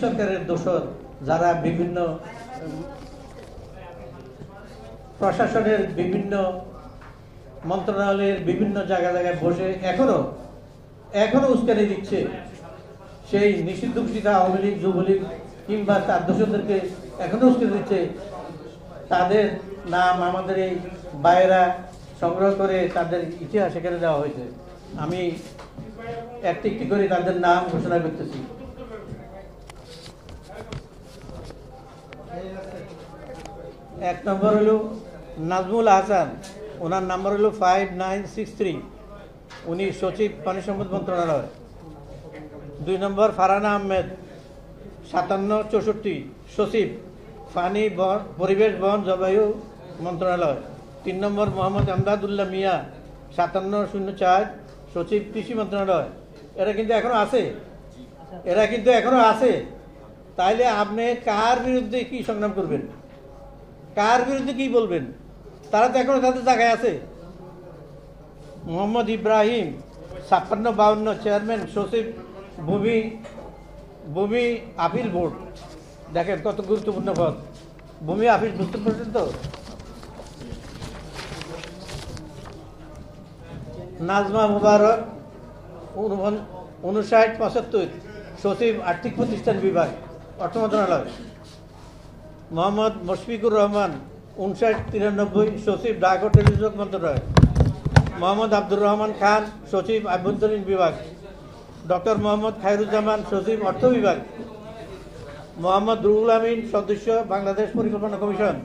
সরকারের দোসর যারা বিভিন্ন প্রশাসনের বিভিন্ন মন্ত্রণালয়ের বিভিন্ন জায়গায় বসে এখনো উস্কানি দিচ্ছে, সেই নিষিদ্ধ ঘোষিত আওয়ামী লীগ, যুবলীগ কিংবা তার দোষদেরকে এখনো উস্কানি দিচ্ছে, তাদের নাম আমাদের এই বাইরা সংগ্রহ করে তাদের ইতিহাস এখানে দেওয়া হয়েছে। আমি একটি একটি করে তাদের নাম ঘোষণা করতেছি। এক নম্বর হলো নাজমুল আহসান, ওনার নাম্বার হলো 5963, উনি সচিব পানি সম্পদ মন্ত্রণালয়। 2 নম্বর ফারহানা আহমেদ 5764, সচিব পানি পরিবেশ বন জলবায়ু মন্ত্রণালয়। 3 নম্বর মোহাম্মদ আমদাদুল্লাহ মিয়া 5704, সচিব কৃষি মন্ত্রণালয়। এরা কিন্তু এখনো আছে। তাইলে আপনি কার বিরুদ্ধে কি সংগ্রাম করবেন, কার বিরুদ্ধে কি বলবেন? তারা তো এখনো তাদের জায়গায় আছে। মোহাম্মদ ইব্রাহিম 5652, চেয়ারম্যান সচিব ভূমি আপিল বোর্ড। দেখেন কত গুরুত্বপূর্ণ পদ, ভূমি আপিল, বুঝতে পারছেন তো? নাজমা মুবারক 5975, সচিব আর্থিক প্রতিষ্ঠান বিভাগ, অর্থ মন্ত্রণালয়। মোহাম্মদ মুশফিকুর রহমান 5993, সচিব ডাক ও টেলিযোগাযোগ মন্ত্রণালয়। মোহাম্মদ আব্দুর রহমান খান, সচিব আভ্যন্তরীণ বিভাগ। ডক্টর মোহাম্মদ খায়রুজ্জামান, সচিব অর্থ বিভাগ। মোহাম্মদ রুহুল আমিন, সদস্য বাংলাদেশ পরিকল্পনা কমিশন।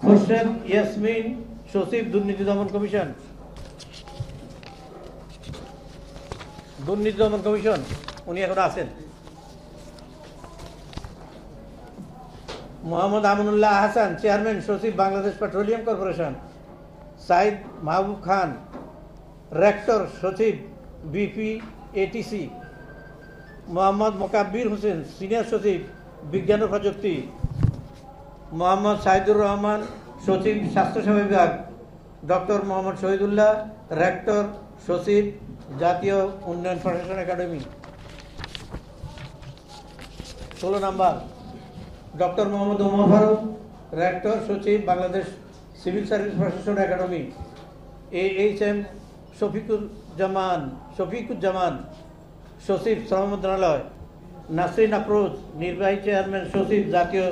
খোরশেদ ইয়াসমিন, সচিব দুর্নীতি দমন কমিশন। উনি এখন আছেন। মোহাম্মদ আমনুল্লাহ আহসান, চেয়ারম্যান সচিব বাংলাদেশ পেট্রোলিয়াম কর্পোরেশন। সাইদ মাহবুব খান, রেক্টর সচিব বিপিএটিসি। মোহাম্মদ মোকাব্বির হোসেন, সিনিয়র সচিব বিজ্ঞান ও প্রযুক্তি। মোহাম্মদ সাইদুর রহমান, সচিব স্বাস্থ্যসেবা বিভাগ। ডক্টর মোহাম্মদ শহীদুল্লাহ, রেক্টর সচিব জাতীয় উন্নয়ন প্রশাসন একাডেমি। 16 নম্বর ডক্টর মোহাম্মদ ওমর ফারুক, রেক্টর সচিব বাংলাদেশ সিভিল সার্ভিস প্রশাসন একাডেমি। AHM শফিকুজ্জামান, সচিব শ্রম মন্ত্রণালয়। নাসরিন আফরোজ, নির্বাহী চেয়ারম্যান সচিব জাতীয়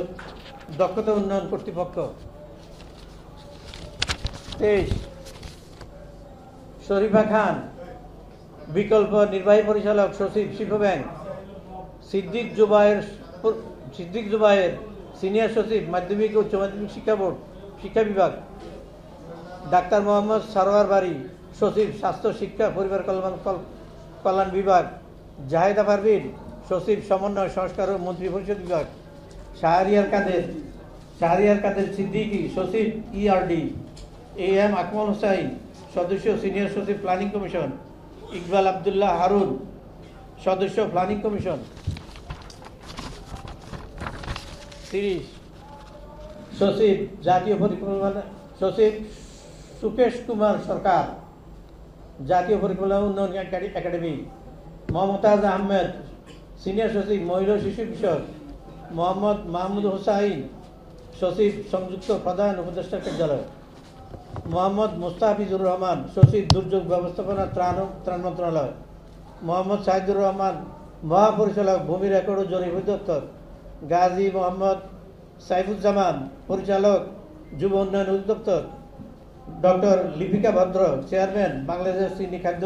দক্ষতা উন্নয়ন কর্তৃপক্ষ। 23 শরীফা খান, বিকল্প নির্বাহী পরিচালক, সচিব শিল্প ব্যাংক। সিদ্দিক জুবায়ের, সিনিয়র সচিব মাধ্যমিক ও উচ্চ মাধ্যমিক শিক্ষা বোর্ড, শিক্ষা বিভাগ। ডাক্তার মোহাম্মদ সারোয়ার বারী, সচিব স্বাস্থ্য শিক্ষা পরিবার কল্যাণ বিভাগ। জাহেদা পারভিন, সচিব সমন্বয় সংস্কার ও মন্ত্রী পরিষদ বিভাগ। শাহরিয়ার কাদের সিদ্দিকী, সচিব ERD। AM আকমল হোসাইন, সদস্য সিনিয়র সচিব প্ল্যানিং কমিশন। ইকবাল আবদুল্লাহ হারুন, সদস্য প্ল্যানিং কমিশন। 30 সচিব জাতীয় পরিকল্পনা, সচিব সুকেশ কুমার সরকার, জাতীয় পরিকল্পনা উন্নয়ন একাডেমি। মমতাজ আহমেদ, সিনিয়র সচিব মহিলা শিশু বিষয়ক। মোহাম্মদ মাহমুদ হোসাইন, সচিব সংযুক্ত প্রধান উপদেষ্টা কার্যালয়। মোহাম্মদ মুস্তাফিজুর রহমান, সচিব দুর্যোগ ব্যবস্থাপনা ত্রাণ মন্ত্রণালয়। মোহাম্মদ সাইদুর রহমান, মহাপরিচালক ভূমি রেকর্ড ও জরিপ অধিদপ্তর। গাজী মোহাম্মদ সাইফুজ্জামান, পরিচালক যুব উন্নয়ন অধিদপ্তর। ডক্টর লিপিকা ভদ্র, চেয়ারম্যান বাংলাদেশ চিনি খাদ্য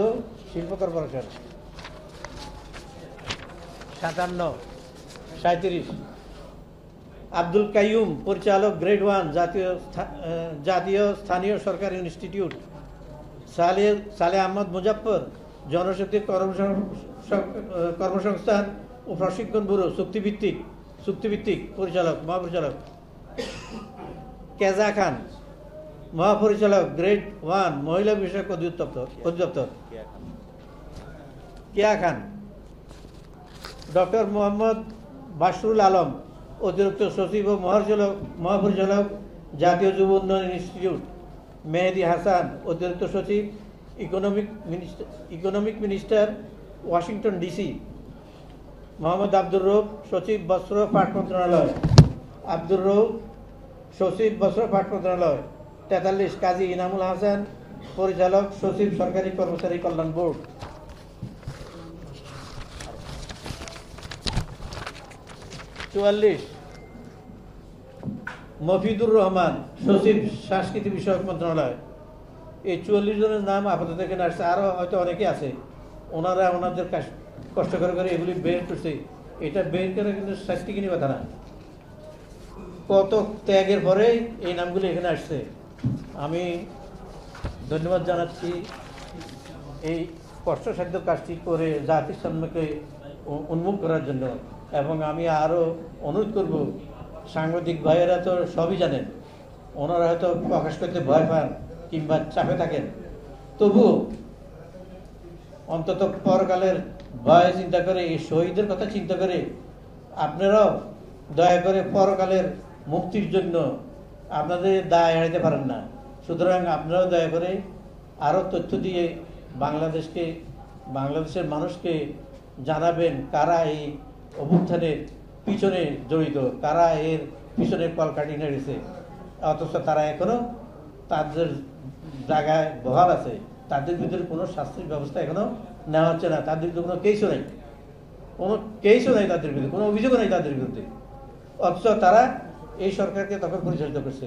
শিল্প কর্পোরেশন। 37 আব্দুল কাইয়ুম, পরিচালক গ্রেড 1 জাতীয় স্থানীয় সরকার ইনস্টিটিউট। সালেহ আহমদ মুজাফফর, জনশক্তি কর্মসংস্থান ও প্রশিক্ষণ ব্যুরো, চুক্তিভিত্তিক পরিচালক, মহাপরিচালক। কেজা খান, মহাপরিচালক গ্রেড 1 মহিলা বিষয়ক অধিদপ্তর। কেয়া খান। ডক্টর মোহাম্মদ বাশরুল আলম, অতিরিক্ত সচিব ও মহাপরিচালক জাতীয় যুব উন্নয়ন ইনস্টিটিউট। মেহেদি হাসান, অতিরিক্ত সচিব economic minister Washington DC। Mohammad Abdur Rauf, সচিব বস্ত্র পাট মন্ত্রণালয়। আব্দুর রউফ, সচিব বস্ত্র পাট মন্ত্রণালয়। 43 কাজী ইনামুল হাসান, পরিচালক সচিব সরকারি কর্মচারী কল্যাণ বোর্ড। 44 মফিদুর রহমান, সচিব সংস্কৃতি বিষয়ক মন্ত্রণালয়। এই 44 জনের নাম আপাতত এখানে আসছে, আরও হয়তো অনেকে আছে। ওনারা ওনাদের কষ্ট করে এগুলি বের করছে। এটা বের করে কিন্তু শাস্তি কিনি কথা না, কত ত্যাগের পরে এই নামগুলি এখানে আসছে। আমি ধন্যবাদ জানাচ্ছি এই কষ্টসাধ্য কাজটি করে জাতির সামনে উন্মুখ করার জন্য। এবং আমি আরও অনুরোধ করব, সাংবাদিক ভাইয়েরা তো সবই জানেন, ওনারা হয়তো প্রকাশ করতে ভয় পান কিংবা চাপে থাকেন, তবুও অন্তত পরকালের ভয় চিন্তা করে, এই শহীদের কথা চিন্তা করে আপনারাও দয়া করে পরকালের মুক্তির জন্য আপনাদের দায় এড়াইতে পারেন না। সুতরাং আপনারাও দয়া করে আরও তথ্য দিয়ে বাংলাদেশের মানুষকে জানাবেন কারা এই অভ্যুত্থানের পিছনে জড়িত, কারা এর পিছনে কলকাঠি নেড়েছে, অথচ তারা এখনো তাদের জায়গায় বহাল আছে। তাদের ভিতরে কোনো শাস্তির ব্যবস্থা এখনো নেওয়া হচ্ছে না। তাদের বিরুদ্ধে কোনো কেসও নেই, তাদের বিরুদ্ধে কোনো অভিযোগও নেই তাদের বিরুদ্ধে, অথচ তারা এই সরকারকে তখন পরিচালিত করছে।